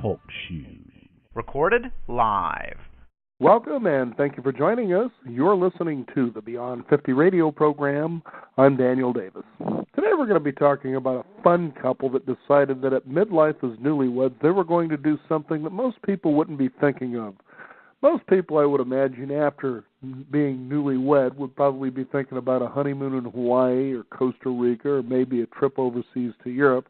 Talk Shoes. Recorded live. Welcome, and thank you for joining us. You're listening to the Beyond 50 radio program. I'm Daniel Davis. Today we're going to be talking about a fun couple that decided that at midlife as newlyweds, they were going to do something that most people wouldn't be thinking of. Most people, I would imagine, after being newlywed, would probably be thinking about a honeymoon in Hawaii or Costa Rica or maybe a trip overseas to Europe.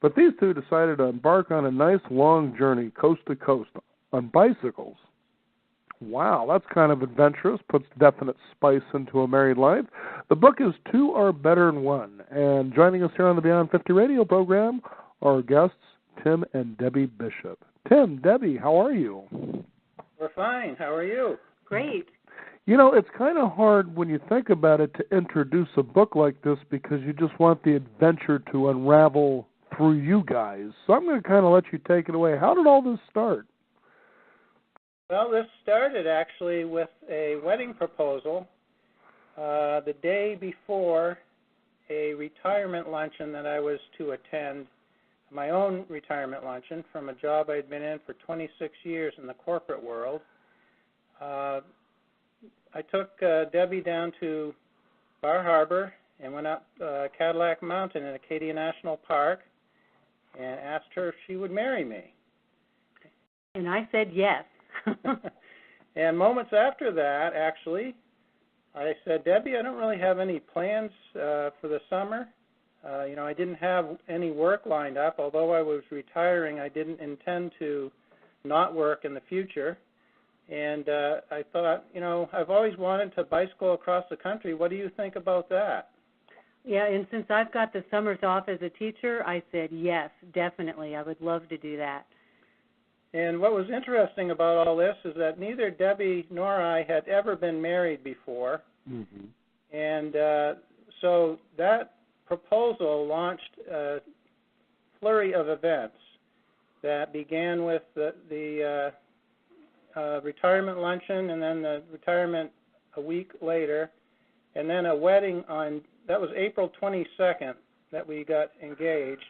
But these two decided to embark on a nice long journey, coast to coast, on bicycles. Wow, that's kind of adventurous, puts definite spice into a married life. The book is Two Are Better Than One, and joining us here on the Beyond 50 radio program are guests Tim and Debbie Bishop. Tim, Debbie, how are you? We're fine. How are you? Great. You know, it's kind of hard when you think about it to introduce a book like this because you just want the adventure to unravel through you guys. So I'm going to kind of let you take it away. How did all this start? Well, this started actually with a wedding proposal the day before a retirement luncheon that I was to attend, my own retirement luncheon from a job I'd been in for 26 years in the corporate world. I took Debbie down to Bar Harbor and went up Cadillac Mountain in Acadia National Park and asked her if she would marry me. And I said yes. And moments after that, actually, I said, Debbie, I don't really have any plans for the summer. I didn't have any work lined up. Although I was retiring, I didn't intend to not work in the future. And I thought, I've always wanted to bicycle across the country. What do you think about that? Yeah, and since I've got the summers off as a teacher, I said yes, definitely. I would love to do that. And what was interesting about all this is that neither Debbie nor I had ever been married before. Mm-hmm. And so that proposal launched a flurry of events that began with the retirement luncheon and then the retirement a week later, and then a wedding that was April 22nd that we got engaged.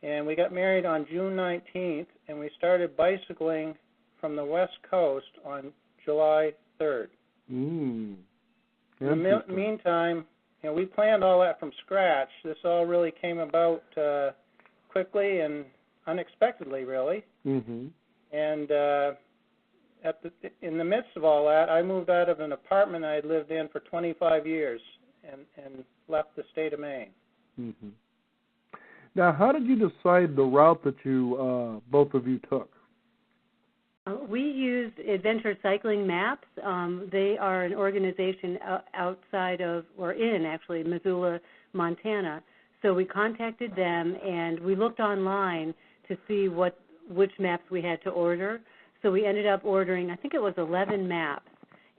And we got married on June 19th, and we started bicycling from the West Coast on July 3rd. In the meantime, we planned all that from scratch. This all really came about quickly and unexpectedly, really. Mm-hmm. And in the midst of all that, I moved out of an apartment I had lived in for 25 years and left the state of Maine. Mm-hmm. Now, how did you decide the route that you both of you took? We used Adventure Cycling Maps. They are an organization outside of, or in actually, Missoula, Montana. So we contacted them and we looked online to see which maps we had to order. So we ended up ordering, I think it was 11 maps,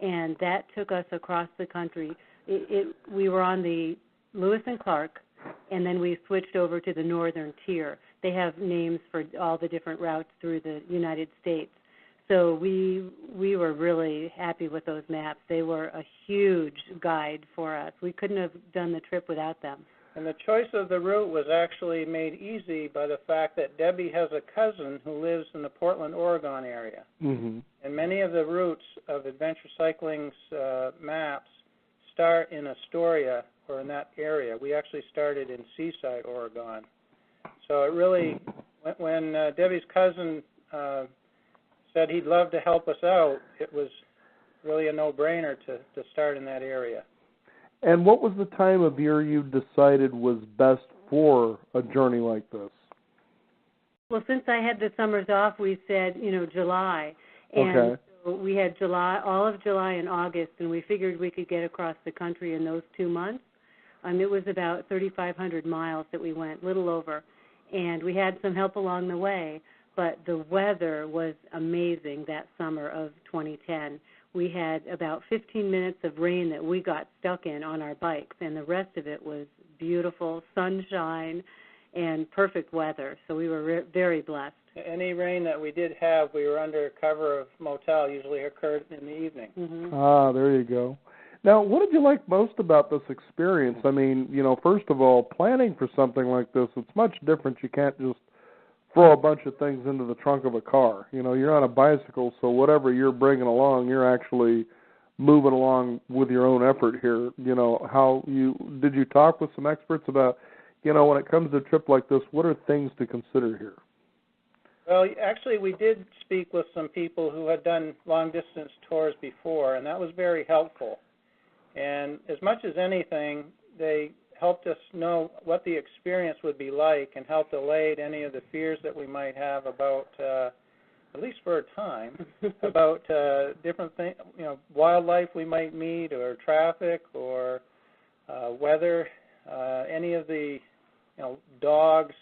and that took us across the country. We were on the Lewis and Clark, and then we switched over to the northern tier. They have names for all the different routes through the United States. So we were really happy with those maps. They were a huge guide for us. We couldn't have done the trip without them. And the choice of the route was actually made easy by the fact that Debbie has a cousin who lives in the Portland, Oregon area. Mm-hmm. And many of the routes of Adventure Cycling's maps start in Astoria or in that area. We actually started in Seaside, Oregon. So it really, when Debbie's cousin said he'd love to help us out, it was really a no-brainer to start in that area. And what was the time of year you decided was best for a journey like this? Well, since I had the summers off, we said, July. And okay. So we had July, all of July and August, and we figured we could get across the country in those 2 months. It was about 3,500 miles that we went, little over. And we had some help along the way, but the weather was amazing that summer of 2010. We had about 15 minutes of rain that we got stuck in on our bikes, and the rest of it was beautiful sunshine and perfect weather. So we were very blessed. Any rain that we did have, we were under cover of motel, usually occurred in the evening. Mm-hmm. Ah, there you go. Now, what did you like most about this experience? I mean, first of all, planning for something like this, it's much different. You can't just throw a bunch of things into the trunk of a car. You know, you're on a bicycle, so whatever you're bringing along, you're actually moving along with your own effort here. You know, did you talk with some experts about, you know, when it comes to a trip like this, what are things to consider here? Well, actually, we did speak with some people who had done long-distance tours before, and that was very helpful. And as much as anything, they helped us know what the experience would be like and helped allay any of the fears that we might have about, at least for a time, about different things, you know, wildlife we might meet, or traffic, or weather, any of the, you know, dogs,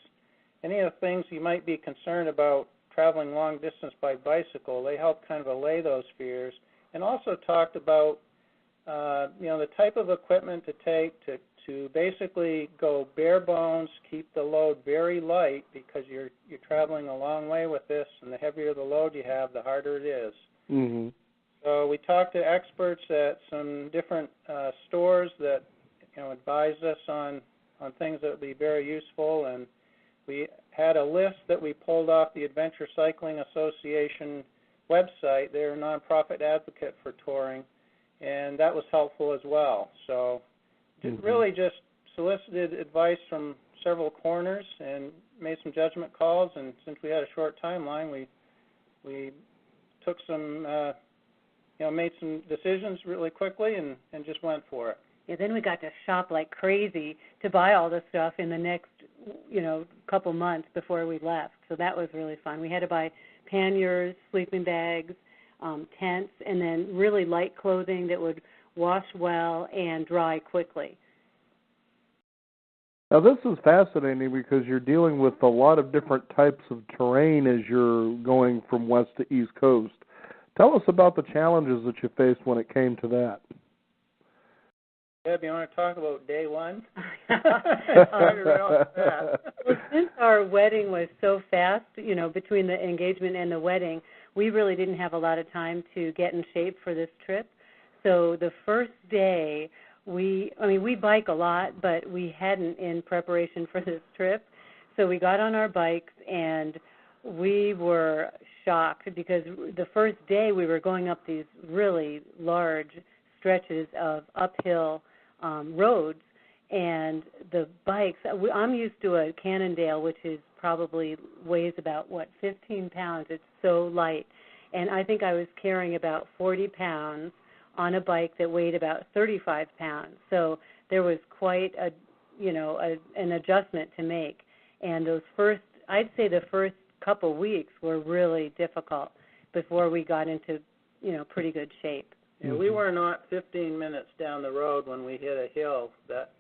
any of the things you might be concerned about traveling long distance by bicycle. They helped kind of allay those fears, and also talked about, you know, the type of equipment to take to basically go bare bones, keep the load very light, because you're traveling a long way with this, and the heavier the load you have, the harder it is. Mm-hmm. So we talked to experts at some different stores that, you know, advised us on things that would be very useful, and we had a list that we pulled off the Adventure Cycling Association website. They're a nonprofit advocate for touring, and that was helpful as well. So really just solicited advice from several corners and made some judgment calls, and since we had a short timeline, we took some, you know, made some decisions really quickly and just went for it. Yeah, then we got to shop like crazy to buy all this stuff in the next, you know, couple months before we left. So that was really fun. We had to buy panniers, sleeping bags, tents, and then really light clothing that would wash well and dry quickly. Now, this is fascinating because you're dealing with a lot of different types of terrain as you're going from west to east coast. Tell us about the challenges that you faced when it came to that. Deb, you want to talk about day one? Well, since our wedding was so fast, you know, between the engagement and the wedding, we really didn't have a lot of time to get in shape for this trip. So the first day, we bike a lot, but we hadn't in preparation for this trip. So we got on our bikes, and we were shocked because the first day we were going up these really large stretches of uphill roads, and the bikes, I'm used to a Cannondale, which is probably weighs about, 15 pounds. It's so light. And I think I was carrying about 40 pounds on a bike that weighed about 35 pounds. So there was quite an adjustment to make. And I'd say the first couple weeks were really difficult before we got into, you know, pretty good shape. Yeah, we were not 15 minutes down the road when we hit a hill that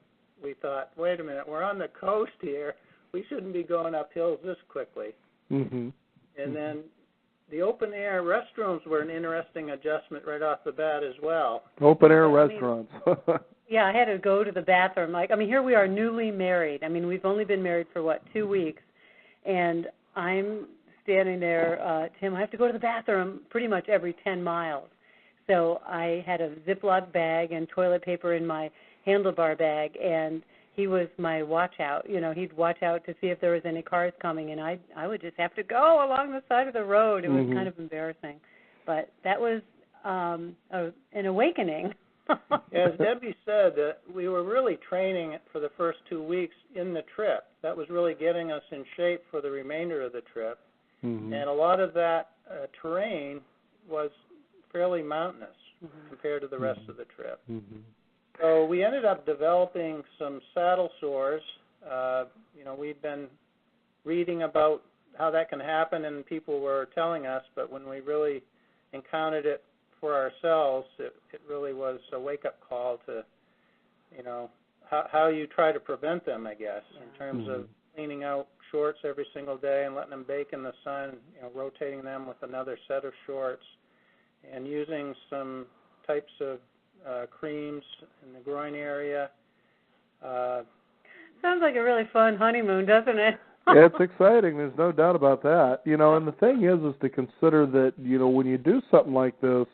we thought, wait a minute, we're on the coast here. We shouldn't be going up hills this quickly. Mm-hmm. And then the open-air restrooms were an interesting adjustment right off the bat as well. Open-air restaurants. Yeah, I had to go to the bathroom. Here we are newly married. We've only been married for, 2 weeks, and I'm standing there, Tim, I have to go to the bathroom pretty much every 10 miles. So I had a Ziploc bag and toilet paper in my handlebar bag, and he was my watch out. You know, he'd watch out to see if there was any cars coming, and I would just have to go along the side of the road. It was kind of embarrassing. But that was an awakening. As Debbie said, we were really training for the first 2 weeks in the trip. That was really getting us in shape for the remainder of the trip. Mm-hmm. And a lot of that terrain was fairly mountainous compared to the rest of the trip. Mm-hmm. So we ended up developing some saddle sores. You know, we'd been reading about how that can happen, and people were telling us, but when we really encountered it for ourselves, it really was a wake-up call to, you know, how you try to prevent them, I guess, in terms of cleaning out shorts every single day and letting them bake in the sun, you know, rotating them with another set of shorts, and using some types of creams in the groin area. Sounds like a really fun honeymoon, doesn't it? Yeah, it's exciting. There's no doubt about that. You know, and the thing is to consider that, you know, when you do something like this,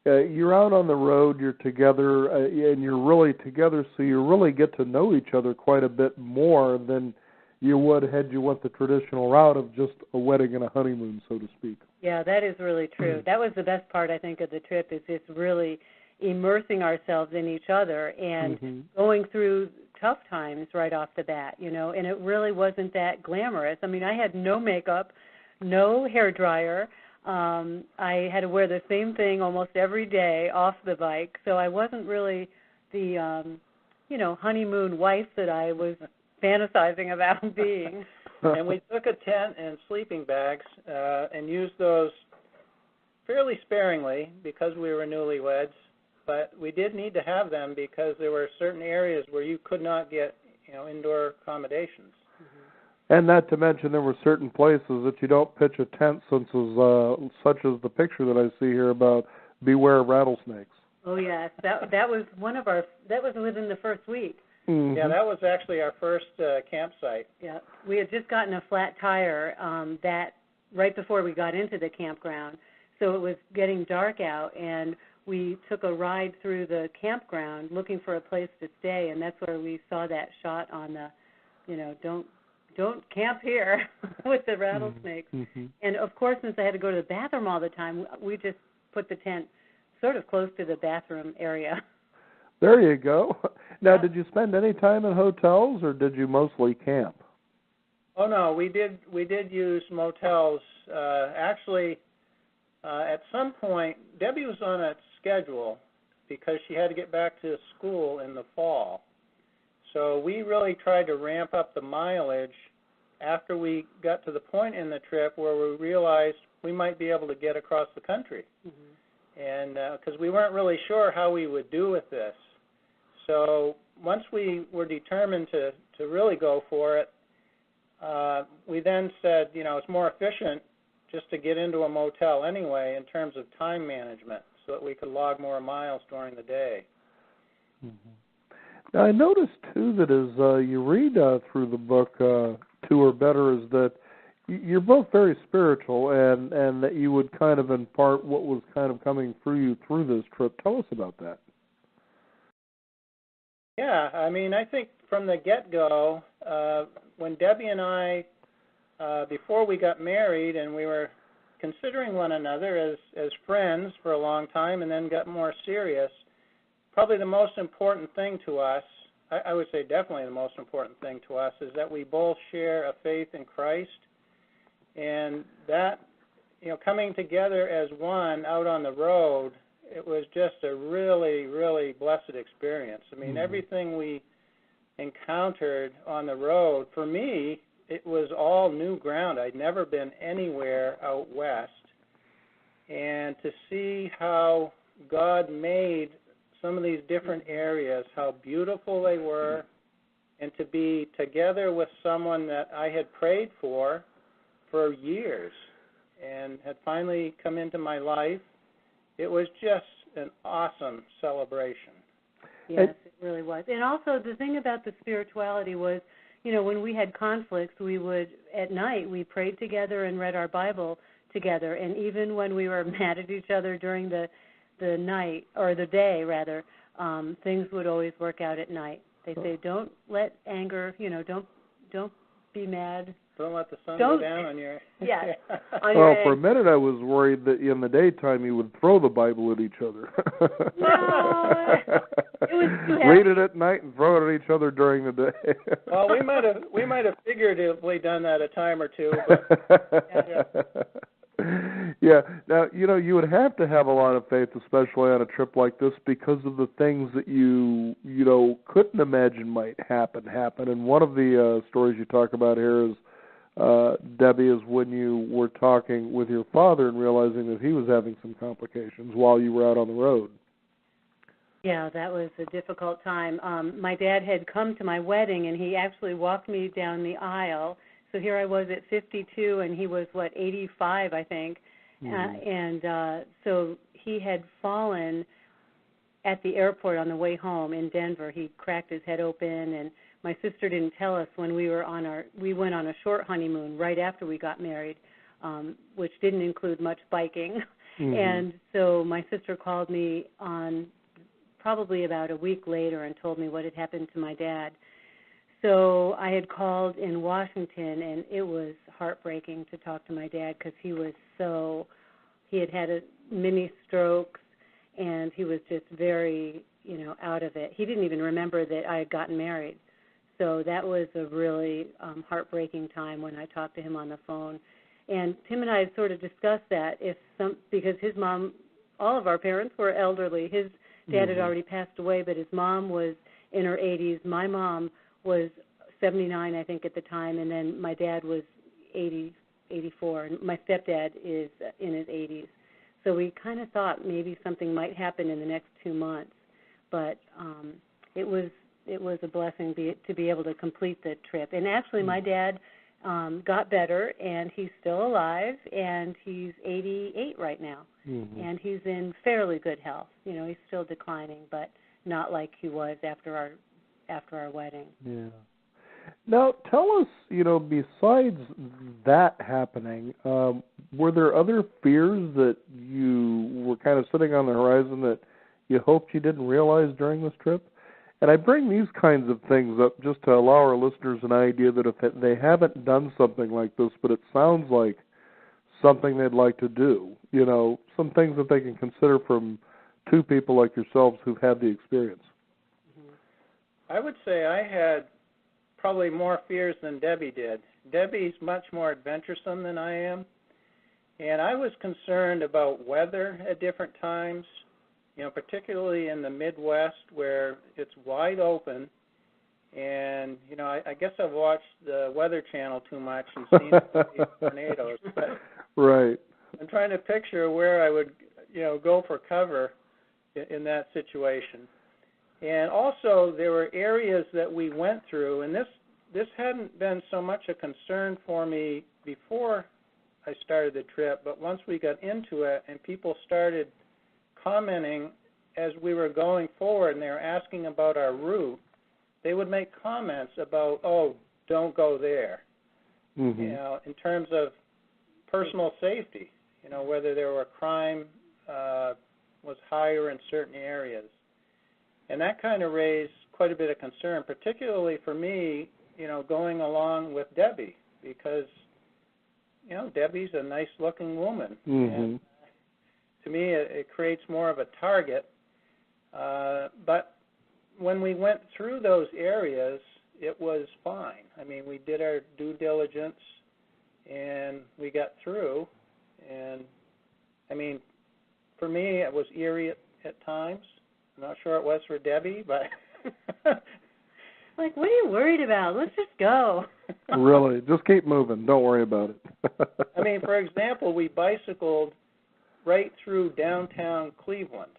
you're out on the road, you're together, and you're really together, so you really get to know each other quite a bit more than you would had you went the traditional route of just a wedding and a honeymoon, so to speak. Yeah, that is really true. That was the best part, I think, of the trip, is just really immersing ourselves in each other and going through tough times right off the bat, you know, and it really wasn't that glamorous. I mean, I had no makeup, no hair dryer. I had to wear the same thing almost every day off the bike, so I wasn't really the, you know, honeymoon wife that I was fantasizing about being. And we took a tent and sleeping bags and used those fairly sparingly because we were newlyweds, but we did need to have them because there were certain areas where you could not get, you know, indoor accommodations. And not to mention there were certain places that you don't pitch a tent, such as the picture that I see here about beware of rattlesnakes. Oh yes, that was one of our. That was within the first week. Yeah, that was actually our first campsite. Yeah, we had just gotten a flat tire that right before we got into the campground, so it was getting dark out, and we took a ride through the campground looking for a place to stay, and that's where we saw that shot on the, you know, don't camp here with the rattlesnakes. And of course, since I had to go to the bathroom all the time, we just put the tent sort of close to the bathroom area. There you go. Now, did you spend any time in hotels, or did you mostly camp? Oh no, we did use motels. Actually, at some point, Debbie was on a schedule because she had to get back to school in the fall. So we really tried to ramp up the mileage after we got to the point in the trip where we realized we might be able to get across the country. And because we weren't really sure how we would do with this. So once we were determined to really go for it, we then said, you know, it's more efficient just to get into a motel anyway in terms of time management so that we could log more miles during the day. Now, I noticed, too, that as you read through the book, Two or Better, is that you're both very spiritual and that you would kind of impart what was kind of coming through you through this trip. Tell us about that. Yeah, I mean, I think from the get-go, when Debbie and I, before we got married and we were considering one another as friends for a long time and then got more serious, probably the most important thing to us, I would say definitely the most important thing to us, is that we both share a faith in Christ, and that, you know, coming together as one out on the road, it was just a really, really blessed experience. I mean, everything we encountered on the road, for me, it was all new ground. I'd never been anywhere out west. And to see how God made some of these different areas, how beautiful they were, and to be together with someone that I had prayed for years and had finally come into my life, it was just an awesome celebration. Yes, it really was. And also the thing about the spirituality was, you know, when we had conflicts, we would, at night, we prayed together and read our Bible together. And even when we were mad at each other during the night, or the day, rather, things would always work out at night. They say, don't let anger, you know, don't be mad. Don't let the sun go down on your... Yeah. Well, for a minute I was worried that in the daytime you would throw the Bible at each other. No, it was too heavy. Read it at night and throw it at each other during the day. Well, we might have figuratively done that a time or two. But, yeah. Now, you know, you would have to have a lot of faith, especially on a trip like this, because of the things that you know, couldn't imagine might happen. And one of the stories you talk about here is, Debbie, is when you were talking with your father and realizing that he was having some complications while you were out on the road. Yeah, that was a difficult time. My dad had come to my wedding, and he actually walked me down the aisle. So here I was at 52, and he was, 85, I think. So he had fallen at the airport on the way home in Denver. He cracked his head open, and my sister didn't tell us when we went on a short honeymoon right after we got married, which didn't include much biking. And so my sister called me on probably about a week later and told me what had happened to my dad. So I had called in Washington, and it was heartbreaking to talk to my dad because he had a mini strokes, and he was just very, out of it. He didn't even remember that I had gotten married. So that was a really heartbreaking time when I talked to him on the phone. And Tim and I had sort of discussed that because his mom, all of our parents were elderly. His dad had already passed away, but his mom was in her 80s. My mom was 79, I think, at the time, and then my dad was 84, and my stepdad is in his 80s. So we kind of thought maybe something might happen in the next 2 months, but it was a blessing to be able to complete the trip. And actually, my dad got better, and he's still alive, and he's 88 right now, and he's in fairly good health. He's still declining, but not like he was after our wedding. Yeah. Now, tell us, besides that happening, were there other fears that you were kind of sitting on the horizon that you hoped you didn't realize during this trip? And I bring these kinds of things up just to allow our listeners an idea that if they haven't done something like this, but it sounds like something they'd like to do, some things that they can consider from two people like yourselves who've had the experience. I would say I had probably more fears than Debbie did. Debbie's much more adventuresome than I am, and I was concerned about weather at different times, particularly in the Midwest where it's wide open, and, I guess I've watched the Weather Channel too much and seen these tornadoes, but right. I'm trying to picture where I would, go for cover in that situation. And also, there were areas that we went through, and this hadn't been so much a concern for me before I started the trip, but once we got into it and people started commenting as we were going forward and they were asking about our route, they would make comments about, oh, don't go there, in terms of personal safety, whether there were crime was higher in certain areas. And that kind of raised quite a bit of concern, particularly for me, going along with Debbie, because, Debbie's a nice-looking woman. And to me, it creates more of a target. But when we went through those areas, it was fine. I mean, we did our due diligence, and we got through. And, I mean, for me, it was eerie at times. I'm not sure it was for Debbie, but... Like, what are you worried about? Let's just go. Really? Just keep moving. Don't worry about it. I mean, for example, we bicycled right through downtown Cleveland.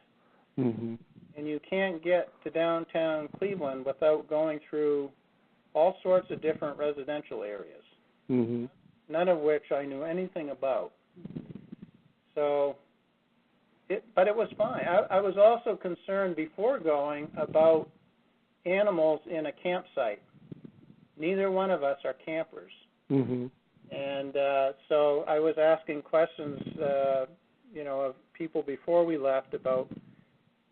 And you can't get to downtown Cleveland without going through all sorts of different residential areas, none of which I knew anything about. So... But it was fine. I was also concerned before going about animals in a campsite. Neither one of us are campers. And so I was asking questions, of people before we left about,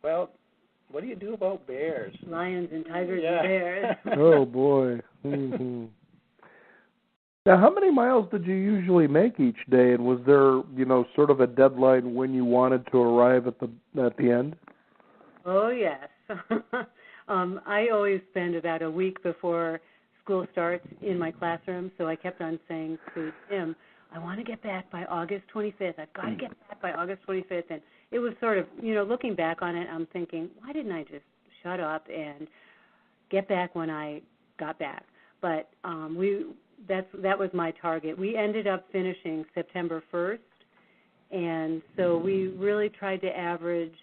well, what do you do about bears? Lions and tigers and bears. Oh, boy. Now, how many miles did you usually make each day, and was there, sort of a deadline when you wanted to arrive at the end? Oh, yes. I always spend about a week before school starts in my classroom, so I kept on saying to Tim, I want to get back by August 25th. I've got to get back by August 25th. And it was sort of, looking back on it, I'm thinking, why didn't I just shut up and get back when I got back? But that was my target. We ended up finishing September 1st, and so we really tried to average,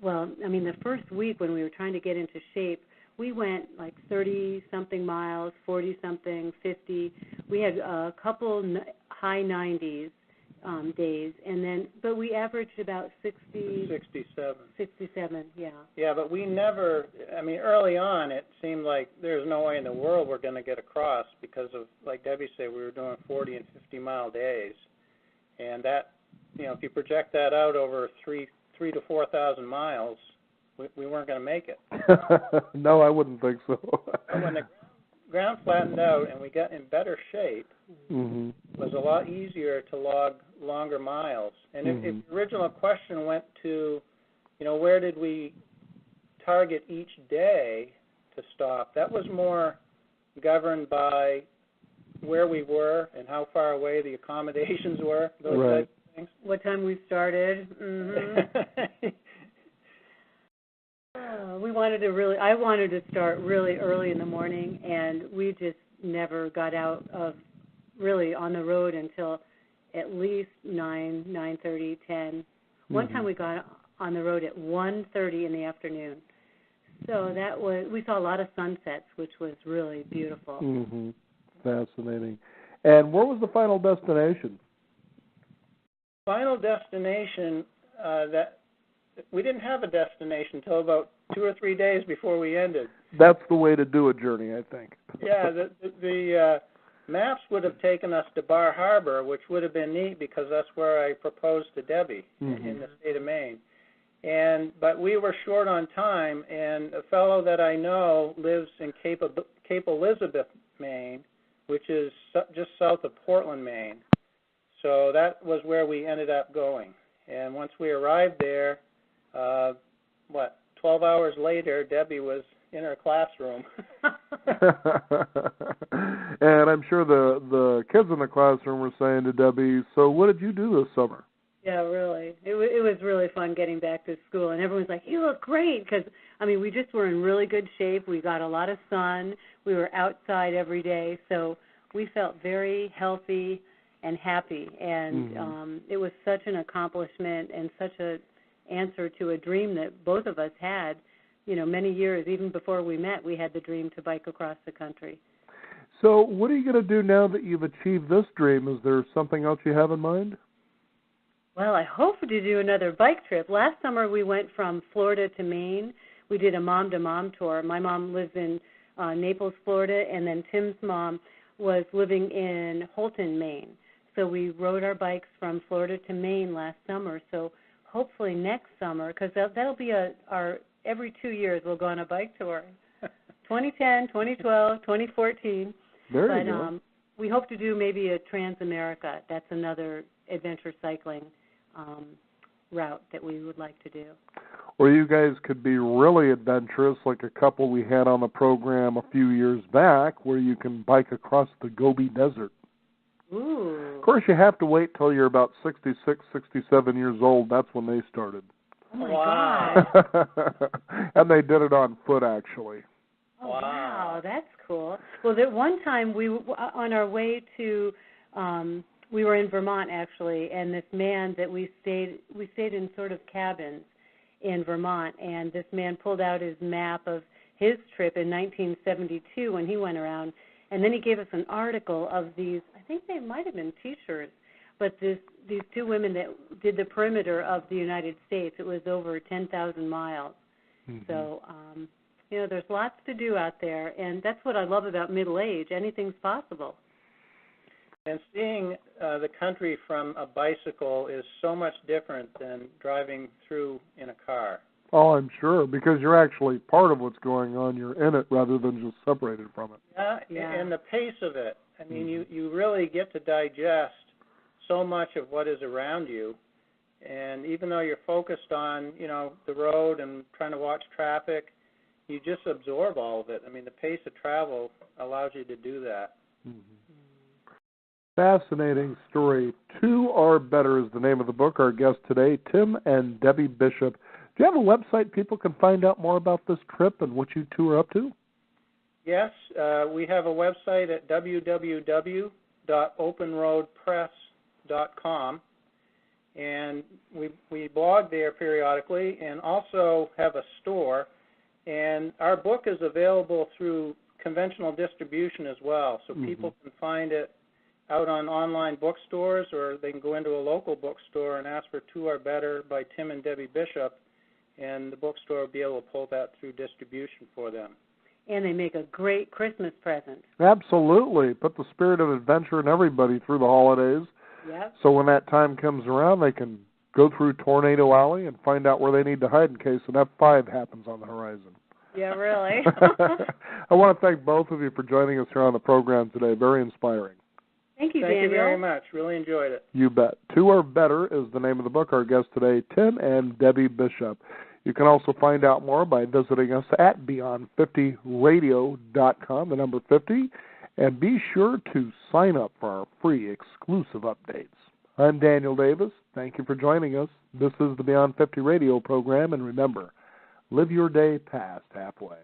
the first week when we were trying to get into shape, we went like 30-something miles, 40-something, 50. We had a couple high 90s days, but we averaged about 67, yeah. Yeah, but we never, early on it seemed like there's no way in the world we're going to get across because of, like Debbie said, we were doing 40 and 50-mile days. And that, if you project that out over 3,000 to 4,000 miles, we weren't going to make it. No, I wouldn't think so. ground flattened out and we got in better shape, it was a lot easier to log longer miles. And if the original question went to, where did we target each day to stop, that was more governed by where we were and how far away the accommodations were, those types of things. What time we started. I wanted to start really early in the morning, and we just never got out of really on the road until at least 9:30, 10. One time we got on the road at 1:30 in the afternoon. So we saw a lot of sunsets, which was really beautiful. Fascinating. And where was the final destination? Final destination, that we didn't have a destination until about 2 or 3 days before we ended. That's the way to do a journey, I think. Yeah, the maps would have taken us to Bar Harbor, which would have been neat because that's where I proposed to Debbie in the state of Maine. But we were short on time, and a fellow that I know lives in Cape Elizabeth, Maine, which is just south of Portland, Maine. So that was where we ended up going. And once we arrived there, 12 hours later, Debbie was in her classroom. And I'm sure the kids in the classroom were saying to Debbie, so what did you do this summer? Yeah, really. It was really fun getting back to school, and everyone's like, you look great, because, we just were in really good shape. We got a lot of sun. We were outside every day, so we felt very healthy and happy, and it was such an accomplishment and such an answer to a dream that both of us had, many years, even before we met, we had the dream to bike across the country. So what are you going to do now that you've achieved this dream? Is there something else you have in mind? Well, I hope to do another bike trip. Last summer we went from Florida to Maine. We did a mom-to-mom tour. My mom lives in Naples, Florida, and then Tim's mom was living in Holton, Maine. So we rode our bikes from Florida to Maine last summer. So hopefully next summer, because that'll be our every 2 years we'll go on a bike tour. 2010, 2012, 2014. There you go. We hope to do maybe a Trans-America. That's another adventure cycling route that we would like to do. Or you guys could be really adventurous, like a couple we had on the program a few years back, where you can bike across the Gobi Desert. Ooh. Of course, you have to wait till you're about 66, 67 years old. That's when they started. Oh, my God. And they did it on foot, actually. Oh, wow, that's cool. Well, that one time we on our way to we were in Vermont, actually, and this man that we stayed in sort of cabins in Vermont, and this man pulled out his map of his trip in 1972 when he went around, and then he gave us an article of these, I think they might have been T-shirts, but these two women that did the perimeter of the United States. It was over 10,000 miles. So, there's lots to do out there, and that's what I love about middle age. Anything's possible. And seeing the country from a bicycle is so much different than driving through in a car. Oh, I'm sure, because you're actually part of what's going on. You're in it rather than just separated from it. Yeah. And the pace of it. You really get to digest so much of what is around you. And even though you're focused on, the road and trying to watch traffic, you just absorb all of it. The pace of travel allows you to do that. Fascinating story. Two Are Better is the name of the book. Our guests today, Tim and Debbie Bishop. Do you have a website people can find out more about this trip and what you two are up to? Yes, we have a website at www.openroadpress.com, and we blog there periodically and also have a store. And our book is available through conventional distribution as well, so people can find it out on online bookstores, or they can go into a local bookstore and ask for Two Are Better by Tim and Debbie Bishop, and the bookstore will be able to pull that through distribution for them. And they make a great Christmas present. Absolutely. Put the spirit of adventure in everybody through the holidays. Yep. So when that time comes around, they can go through Tornado Alley and find out where they need to hide in case an F5 happens on the horizon. Yeah, really. I want to thank both of you for joining us here on the program today. Very inspiring. Thank you, Daniel. Thank you very much. Really enjoyed it. You bet. Two or Better is the name of the book. Our guests today, Tim and Debbie Bishop. You can also find out more by visiting us at beyond50radio.com, the number 50, and be sure to sign up for our free exclusive updates. I'm Daniel Davis. Thank you for joining us. This is the Beyond 50 radio program, and remember, live your day past halfway.